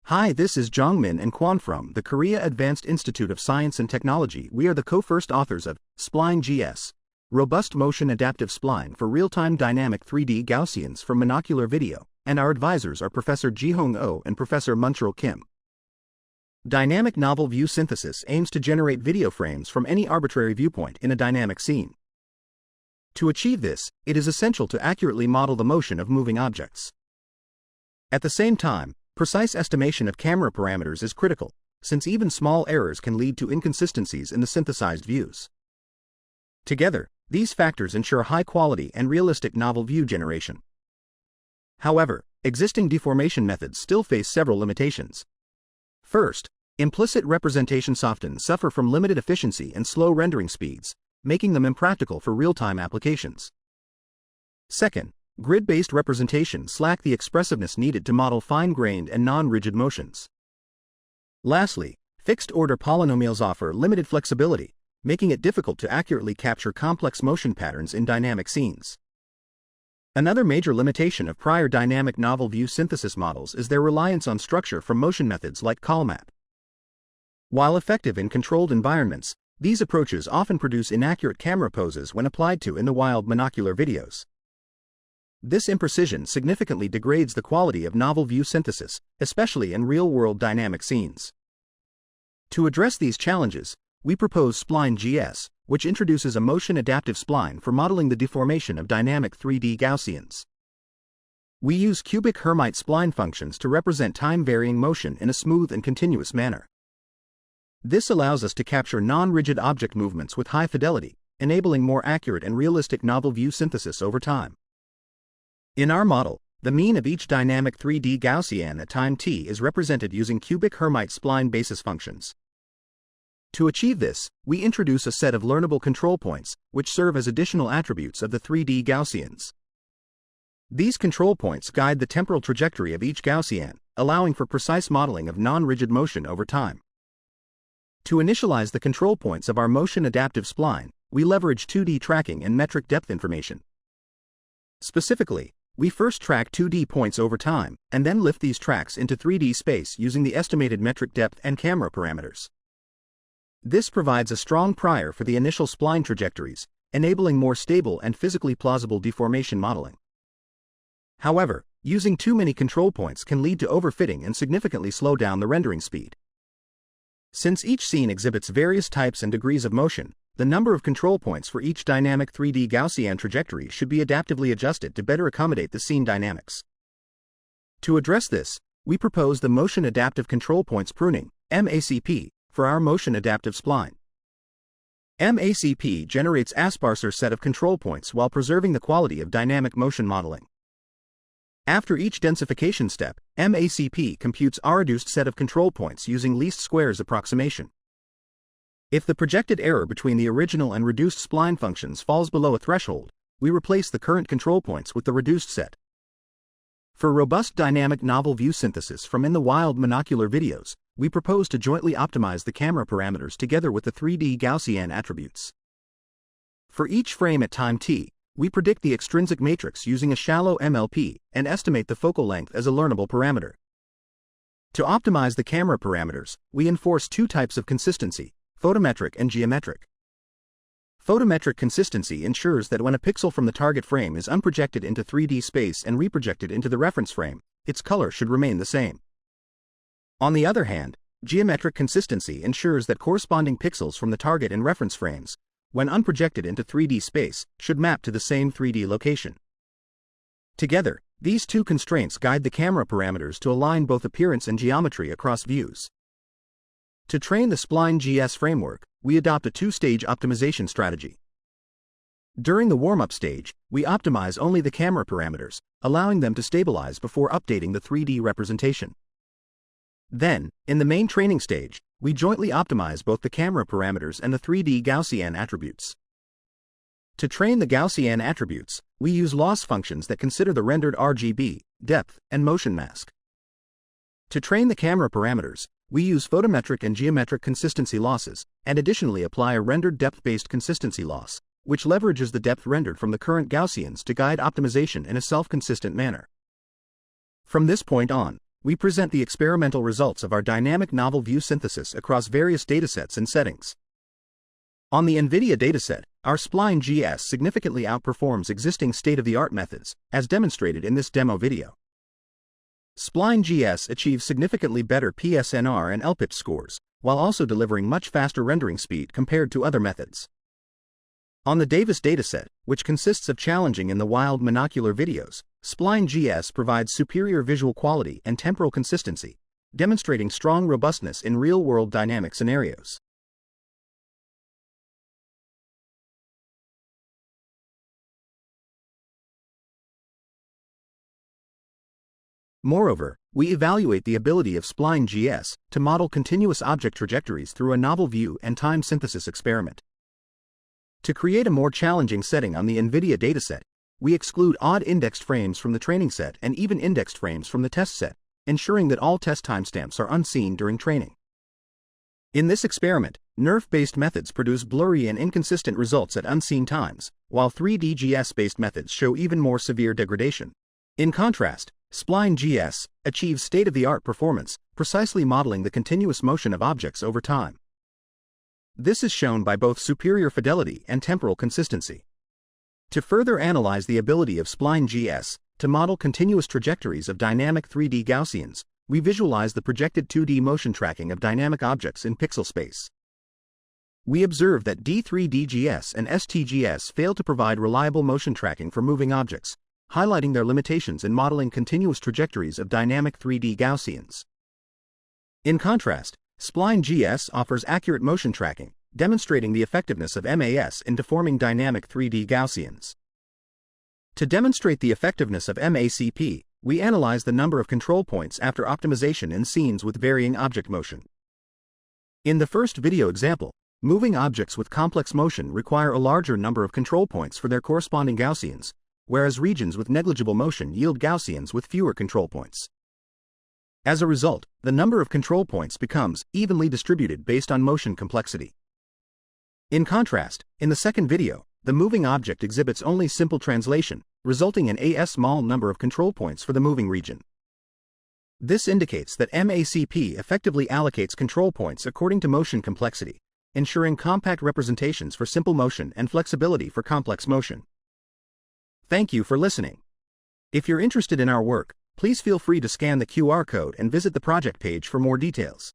Hi, this is Jongmin and Juan from the Korea Advanced Institute of Science and Technology. We are the co-first authors of SplineGS, Robust Motion Adaptive Spline for Real-Time Dynamic 3D Gaussians from Monocular Video, and our advisors are Professor Jihyong and Professor Munchurl Kim. Dynamic Novel View Synthesis aims to generate video frames from any arbitrary viewpoint in a dynamic scene. To achieve this, it is essential to accurately model the motion of moving objects. At the same time, precise estimation of camera parameters is critical, since even small errors can lead to inconsistencies in the synthesized views. Together, these factors ensure high-quality and realistic novel view generation. However, existing deformation methods still face several limitations. First, implicit representations often suffer from limited efficiency and slow rendering speeds, making them impractical for real-time applications. Second, grid-based representations lack the expressiveness needed to model fine-grained and non-rigid motions. Lastly, fixed-order polynomials offer limited flexibility, making it difficult to accurately capture complex motion patterns in dynamic scenes. Another major limitation of prior dynamic novel view synthesis models is their reliance on structure from motion methods like callmap. While effective in controlled environments, these approaches often produce inaccurate camera poses when applied to in the wild monocular videos. This imprecision significantly degrades the quality of novel view synthesis, especially in real-world dynamic scenes. To address these challenges, we propose SplineGS, which introduces a motion-adaptive spline for modeling the deformation of dynamic 3D Gaussians. We use cubic Hermite spline functions to represent time-varying motion in a smooth and continuous manner. This allows us to capture non-rigid object movements with high fidelity, enabling more accurate and realistic novel view synthesis over time. In our model, the mean of each dynamic 3D Gaussian at time t is represented using cubic Hermite spline basis functions. To achieve this, we introduce a set of learnable control points, which serve as additional attributes of the 3D Gaussians. These control points guide the temporal trajectory of each Gaussian, allowing for precise modeling of non-rigid motion over time. To initialize the control points of our motion-adaptive spline, we leverage 2D tracking and metric depth information. Specifically, we first track 2D points over time, and then lift these tracks into 3D space using the estimated metric depth and camera parameters. This provides a strong prior for the initial spline trajectories, enabling more stable and physically plausible deformation modeling. However, using too many control points can lead to overfitting and significantly slow down the rendering speed. Since each scene exhibits various types and degrees of motion, the number of control points for each dynamic 3D Gaussian trajectory should be adaptively adjusted to better accommodate the scene dynamics. To address this, we propose the Motion Adaptive Control Points Pruning, MACP, for our motion adaptive spline. MACP generates a sparser set of control points while preserving the quality of dynamic motion modeling. After each densification step, MACP computes a reduced set of control points using least squares approximation. If the projected error between the original and reduced spline functions falls below a threshold, we replace the current control points with the reduced set. For robust dynamic novel view synthesis from in the wild monocular videos, we propose to jointly optimize the camera parameters together with the 3D Gaussian attributes. For each frame at time t, we predict the extrinsic matrix using a shallow MLP and estimate the focal length as a learnable parameter. To optimize the camera parameters, we enforce two types of consistency: photometric and geometric. Photometric consistency ensures that when a pixel from the target frame is unprojected into 3D space and reprojected into the reference frame, its color should remain the same. On the other hand, geometric consistency ensures that corresponding pixels from the target and reference frames, when unprojected into 3D space, should map to the same 3D location. Together, these two constraints guide the camera parameters to align both appearance and geometry across views. To train the SplineGS framework, we adopt a two-stage optimization strategy. During the warm-up stage, we optimize only the camera parameters, allowing them to stabilize before updating the 3D representation. Then, in the main training stage, we jointly optimize both the camera parameters and the 3D Gaussian attributes. To train the Gaussian attributes, we use loss functions that consider the rendered RGB, depth, and motion mask. To train the camera parameters, we use photometric and geometric consistency losses, and additionally apply a rendered depth-based consistency loss, which leverages the depth rendered from the current Gaussians to guide optimization in a self-consistent manner. From this point on, we present the experimental results of our dynamic novel view synthesis across various datasets and settings. On the NVIDIA dataset, our SplineGS significantly outperforms existing state-of-the-art methods, as demonstrated in this demo video. SplineGS achieves significantly better PSNR and LPIP scores, while also delivering much faster rendering speed compared to other methods. On the Davis dataset, which consists of challenging in the wild monocular videos, SplineGS provides superior visual quality and temporal consistency, demonstrating strong robustness in real-world dynamic scenarios. Moreover, we evaluate the ability of SplineGS to model continuous object trajectories through a novel view and time synthesis experiment. To create a more challenging setting on the NVIDIA dataset, we exclude odd indexed frames from the training set and even indexed frames from the test set, ensuring that all test timestamps are unseen during training. In this experiment, NeRF-based methods produce blurry and inconsistent results at unseen times, while 3D-GS-based methods show even more severe degradation. In contrast, SplineGS achieves state-of-the-art performance, precisely modeling the continuous motion of objects over time. This is shown by both superior fidelity and temporal consistency. To further analyze the ability of SplineGS to model continuous trajectories of dynamic 3D Gaussians, we visualize the projected 2D motion tracking of dynamic objects in pixel space. We observe that D3DGS and STGS fail to provide reliable motion tracking for moving objects, highlighting their limitations in modeling continuous trajectories of dynamic 3D Gaussians. In contrast, SplineGS offers accurate motion tracking, demonstrating the effectiveness of MAS in deforming dynamic 3D Gaussians. To demonstrate the effectiveness of MACP, we analyze the number of control points after optimization in scenes with varying object motion. In the first video example, moving objects with complex motion require a larger number of control points for their corresponding Gaussians, whereas regions with negligible motion yield Gaussians with fewer control points. As a result, the number of control points becomes evenly distributed based on motion complexity. In contrast, in the second video, the moving object exhibits only simple translation, resulting in a small number of control points for the moving region. This indicates that MACP effectively allocates control points according to motion complexity, ensuring compact representations for simple motion and flexibility for complex motion. Thank you for listening. If you're interested in our work, please feel free to scan the QR code and visit the project page for more details.